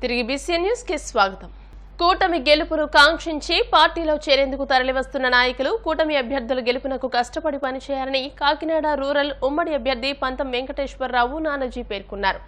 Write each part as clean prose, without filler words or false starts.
తిరిగి BCN news కి స్వాగతం. కూటమి గెలుపును కాంక్షించి పార్టీలో చేరేందుకు తరలివస్తున్న నాయకులు కూటమి అభ్యర్థుల గెలుపునకు కష్టపడి పనిచేయాలని కాకినాడ రూరల్ ఉమ్మడి అభ్యర్థి పంతం వెంకటేశ్వరరావు నానాజీ పేర్కొన్నారు.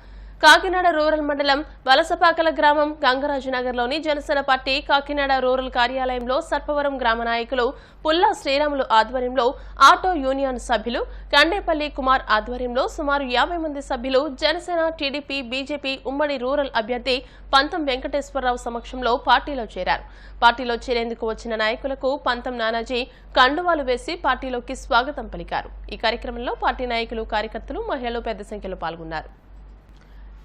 కాకినాడ రూరల్ మండలం వలసపాకల గ్రామం గంగరాజనగర్లోని జనసేన పార్టీ కాకినాడ రూరల్ కార్యాలయంలో సర్పవరం గ్రామ నాయకులు పుల్లా శ్రీరాములు ఆధ్వర్యంలో ఆటో యూనియన్ సభ్యులు కండేపల్లి కుమార్ ఆధ్వర్యంలో సుమారు 50 మంది సభ్యులు జనసేన, టీడీపీ, బీజేపీ ఉమ్మడి రూరల్ అభ్యర్థి పంతం వెంకటేశ్వరరావు సమక్షంలో పార్టీలో చేరారు. పార్టీలో చేరేందుకు వచ్చిన నాయకులకు పంతం నానాజీ కండువాలు వేసి పార్టీలోకి స్వాగతం పలికారు. ఈ కార్యక్రమంలో పార్టీ నాయకులు, కార్యకర్తలు, మహిళలు పెద్ద సంఖ్యలో పాల్గొన్నారు.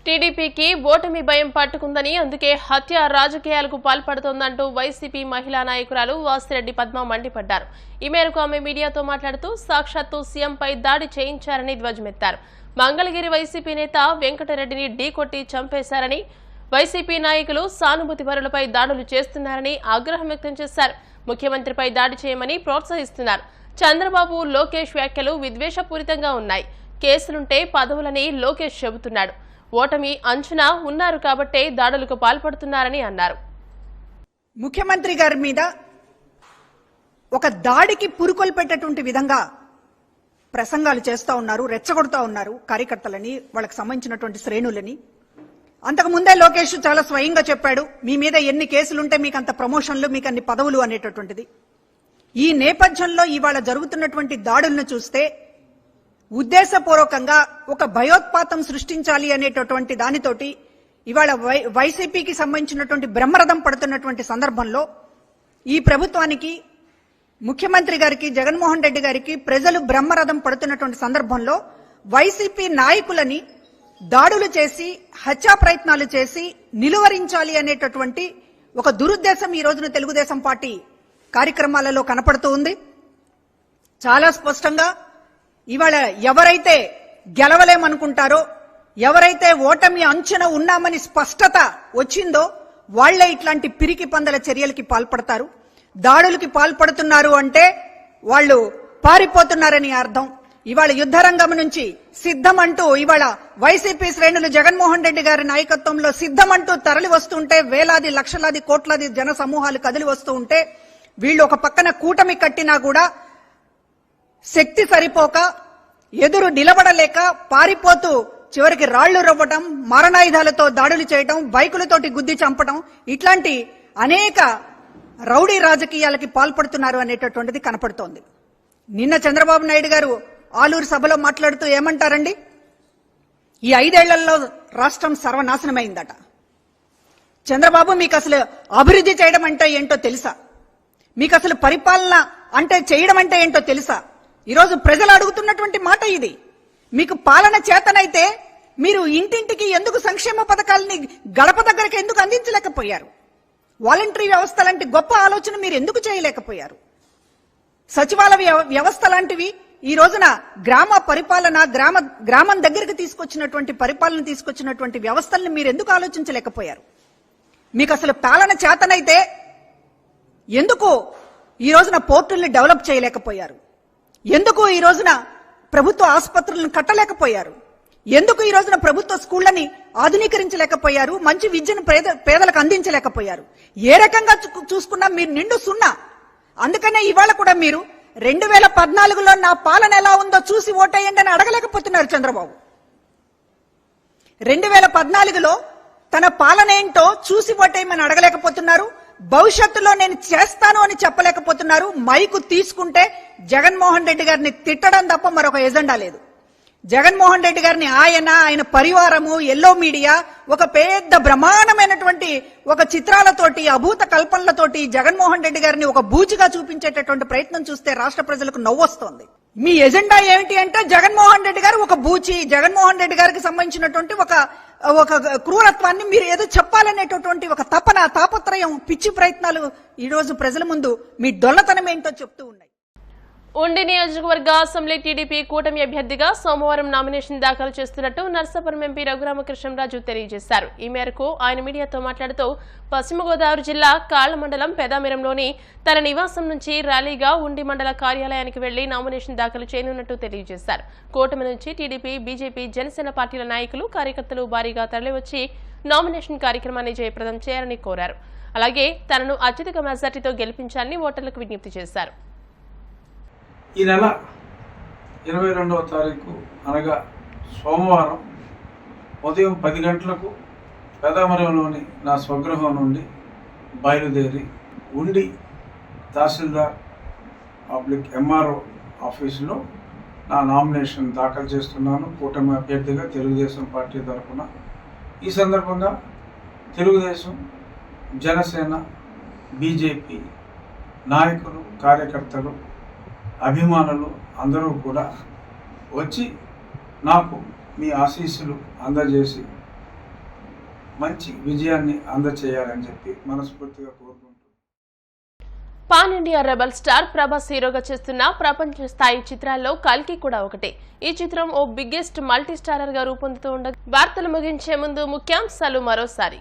టీడీపీకి ఓటమి భయం పట్టుకుందని, అందుకే హత్య రాజకీయాలకు పాల్పడుతోందంటూ వైసీపీ మహిళా నాయకురాలు వాసిరెడ్డి పద్మ మండిపడ్డారు. ఈ మేరకు ఆమె మీడియాతో మాట్లాడుతూ సాక్షాత్తు సీఎంపై దాడి చేయించారని ధ్వజమెత్తారు. మంగళగిరి వైసీపీ నేత వెంకటరెడ్డిని ఢీకొట్టి చంపేశారని, వైసీపీ నాయకులు సానుభూతి పరులపై దాడులు చేస్తున్నారని ఆగ్రహం వ్యక్తం చేశారు. ముఖ్యమంత్రిపై దాడి చేయమని ప్రోత్సహిస్తున్నారు. చంద్రబాబు, లోకేష్ వ్యాఖ్యలు విద్వేషపూరితంగా ఉన్నాయి. కేసులుంటే పదవులని లోకేష్ చెబుతున్నాడు. ఓటమి అంచనా ఉన్నారు కాబట్టే దాడులకు పాల్పడుతున్నారని అన్నారు. ముఖ్యమంత్రి గారి మీద ఒక దాడికి పురుకొల్పేటటువంటి విధంగా ప్రసంగాలు చేస్తూ ఉన్నారు, రెచ్చగొడుతూ ఉన్నారు కార్యకర్తలని, వాళ్ళకి సంబంధించినటువంటి శ్రేణులని. అంతకుముందే లోకేష్ చాలా స్వయంగా చెప్పాడు, మీ మీద ఎన్ని కేసులుంటే మీకు అంత ప్రమోషన్లు, మీకు అన్ని పదవులు అనేటటువంటిది. ఈ నేపథ్యంలో ఇవాళ జరుగుతున్నటువంటి దాడులను చూస్తే ఉద్దేశపూర్వకంగా ఒక భయోత్పాతం సృష్టించాలి అనేటటువంటి దానితోటి ఇవాళ వైసీపీకి సంబంధించినటువంటి బ్రహ్మరథం పడుతున్నటువంటి సందర్భంలో ఈ ప్రభుత్వానికి, ముఖ్యమంత్రి గారికి, జగన్మోహన్ రెడ్డి గారికి ప్రజలు బ్రహ్మరథం పడుతున్నటువంటి సందర్భంలో వైసీపీ నాయకులని దాడులు చేసి, హత్యా ప్రయత్నాలు చేసి నిలువరించాలి అనేటటువంటి ఒక దురుద్దేశం ఈ రోజున తెలుగుదేశం పార్టీ కార్యక్రమాలలో కనపడుతూ ఉంది. చాలా స్పష్టంగా ఇవాళ ఎవరైతే గెలవలేమనుకుంటారో, ఎవరైతే ఓటమి అంచున ఉన్నామని స్పష్టత వచ్చిందో వాళ్లే ఇట్లాంటి పిరికి పందల చర్యలకి పాల్పడతారు. దాడులకి పాల్పడుతున్నారు అంటే వాళ్ళు పారిపోతున్నారని అర్థం. ఇవాళ యుద్ధరంగం నుంచి సిద్ధమంటూ ఇవాళ వైసీపీ శ్రేణులు జగన్మోహన్ రెడ్డి గారి నాయకత్వంలో సిద్ధమంటూ తరలి వస్తుంటే, వేలాది లక్షలాది కోట్లాది జన సమూహాలు కదిలి వస్తూ ఉంటే, వీళ్ళు ఒక పక్కన కూటమి కట్టినా కూడా శక్తి సరిపోక, ఎదురు నిలబడలేక పారిపోతూ చివరికి రాళ్లు రవ్వటం, మారణాయుధాలతో దాడులు చేయటం, బైకులతోటి గుద్ది చంపటం, ఇట్లాంటి అనేక రౌడీ రాజకీయాలకి పాల్పడుతున్నారు అనేటటువంటిది కనపడుతోంది. నిన్న చంద్రబాబు నాయుడు గారు ఆలూరు సభలో మాట్లాడుతూ ఏమంటారండి, ఈ 5 ఏళ్లలో రాష్ట్రం సర్వనాశనమైందట. చంద్రబాబు, మీకు అసలు అభివృద్ధి చేయడం అంటే ఏంటో తెలుసా? మీకు అసలు పరిపాలన అంటే చేయడం అంటే ఏంటో తెలుసా? ఈరోజు ప్రజలు అడుగుతున్నటువంటి మాట ఇది. మీకు పాలన చేతనైతే మీరు ఇంటింటికి ఎందుకు సంక్షేమ పథకాలని గడప దగ్గరకు ఎందుకు అందించలేకపోయారు? వాలంటరీ వ్యవస్థ లాంటి గొప్ప ఆలోచన మీరు ఎందుకు చేయలేకపోయారు? సచివాలయ వ్యవస్థ లాంటివి ఈ రోజున గ్రామ పరిపాలన, గ్రామం దగ్గరికి తీసుకొచ్చినటువంటి వ్యవస్థల్ని మీరు ఎందుకు ఆలోచించలేకపోయారు? మీకు అసలు పాలన చేతనైతే ఎందుకు ఈ రోజున పోర్టుల్ని డెవలప్ చేయలేకపోయారు? ఎందుకు ఈ రోజున ప్రభుత్వ ఆసుపత్రులను కట్టలేకపోయారు? ఎందుకు ఈ రోజున ప్రభుత్వ స్కూళ్లని ఆధునీకరించలేకపోయారు? మంచి విద్యను పేదలకు అందించలేకపోయారు? ఏ రకంగా చూసుకున్నా మీరు నిండు సున్నా. అందుకనే ఇవాళ కూడా మీరు 2014లో నా పాలన ఎలా ఉందో చూసి ఓటేయండి అని అడగలేకపోతున్నారు చంద్రబాబు. 2014లో తన పాలన ఏంటో చూసి ఓటేయమని అడగలేకపోతున్నారు. భవిష్యత్తులో నేను చేస్తాను అని చెప్పలేకపోతున్నారు. మైకు తీసుకుంటే జగన్మోహన్ రెడ్డి గారిని తిట్టడం తప్ప మరొక ఎజెండా లేదు. జగన్మోహన్ రెడ్డి గారిని ఆయన పరివారము, ఎల్లో మీడియా ఒక పెద్ద బ్రహ్మాండమైనటువంటి ఒక చిత్రాలతోటి, అభూత కల్పనలతోటి జగన్మోహన్ రెడ్డి గారిని ఒక బూచిగా చూపించేటటువంటి ప్రయత్నం చూస్తే రాష్ట్ర ప్రజలకు నవ్వొస్తోంది. మీ ఎజెండా ఏమిటి అంటే జగన్మోహన్ రెడ్డి గారు ఒక బూచి, జగన్మోహన్ రెడ్డి గారికి సంబంధించినటువంటి ఒక క్రూరత్వాన్ని మీరు ఏదో చెప్పాలనేటటువంటి ఒక తాపత్రయం, పిచ్చి ప్రయత్నాలు ఈ రోజు ప్రజల ముందు మీ డొల్లతనం ఏంటో చెప్తూ ఉన్నాయి. ఉండి నియోజకవర్గ అసెంబ్లీ టీడీపీ కూటమి అభ్యర్థిగా సోమవారం నామినేషన్ దాఖలు చేస్తున్నట్టు నర్సాపురం ఎంపీ రఘురామకృష్ణంరాజు తెలియజేశారు. ఈ మేరకు ఆయన మీడియాతో మాట్లాడుతూ పశ్చిమ గోదావరి జిల్లా కాళ్ల మండలం పెదామిరంలోని తన నివాసం నుంచి ర్యాలీగా ఉండి మండల కార్యాలయానికి వెళ్లి నామినేషన్ దాఖలు చేయనున్నట్టు తెలియజేశారు. కూటమి నుంచి టీడీపీ, బీజేపీ, జనసేన పార్టీల నాయకులు, కార్యకర్తలు భారీగా తరలివచ్చి నామినేషన్ కార్యక్రమాన్ని జయప్రదం చేయాలని కోరారు. అలాగే తనను అత్యధిక మెజార్టీతో గెలిపించాలని ఓటర్లకు విజ్ఞప్తి చేశారు. ఈ నెల 22వ తారీఖు అనగా సోమవారం ఉదయం 10 గంటలకు పెదామరంలోని నా స్వగృహం నుండి బయలుదేరి ఉండి తహసీల్దార్ పబ్లిక్ ఎంఆర్ఓ ఆఫీసులో నా నామినేషన్ దాఖలు చేస్తున్నాను కూటమి అభ్యర్థిగా తెలుగుదేశం పార్టీ తరఫున. ఈ సందర్భంగా తెలుగుదేశం, జనసేన, బీజేపీ నాయకులు, కార్యకర్తలు, అభిమానులు అందరూ కూడా వచ్చి నాకు మీ ఆశీస్సులు అందజేసి మంచి విజయాన్ని అందజేయాలని చెప్పి మనస్ఫూర్తిగా కోరుకుంటున్నాను. Pan India rebel star Prabhas హీరోగా చేస్తున్న ప్రపంచ స్థాయి చిత్రాల్లో కల్కి కూడా ఒకటే. ఈ చిత్రం ఓ బిగ్గెస్ట్ మల్టీ స్టారర్ గా రూపొందుతూ ఉండగా వార్తలు ముగించే ముందు ముఖ్యాంశాలు మరోసారి.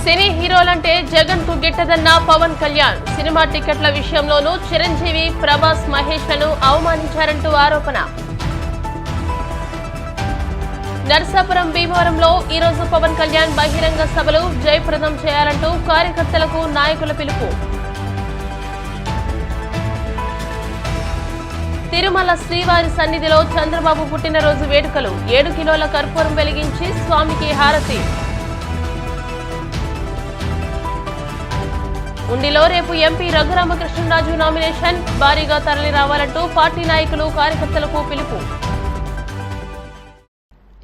సినీ హీరోలంటే జగన్ కు గిట్టదన్న పవన్ కళ్యాణ్. సినిమా టికెట్ల విషయంలోనూ చిరంజీవి, ప్రభాస్, మహేష్ లను అవమానించారంటూ ఆరోపణ. నర్సాపురం, భీమవరంలో ఈరోజు పవన్ కళ్యాణ్ బహిరంగ సభలు జయప్రదం చేయాలంటూ కార్యకర్తలకు నాయకుల పిలుపు. తిరుమల శ్రీవారి సన్నిధిలో చంద్రబాబు పుట్టినరోజు వేడుకలు. 7 కిలోల కర్పూరం వెలిగించి స్వామికి హారతి. ఉండిలో రేపు ఎంపీ రఘురామకృష్ణరాజు నామినేషన్. భారీగా తరలి రావాలంటూ పార్టీ నాయకులు, కార్యకర్తలకు పిలుపు.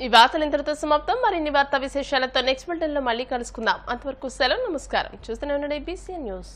ఈ వార్తలు ఇంతటితో సమాప్తం. మరిన్ని వార్తా విశేషాలతో నెక్స్ట్ బులెటిన్ లో మళ్ళీ కలుసుకుందాం. అంతవరకు సెలవు, నమస్కారం. చూస్తూనే ఉండండి BCN న్యూస్.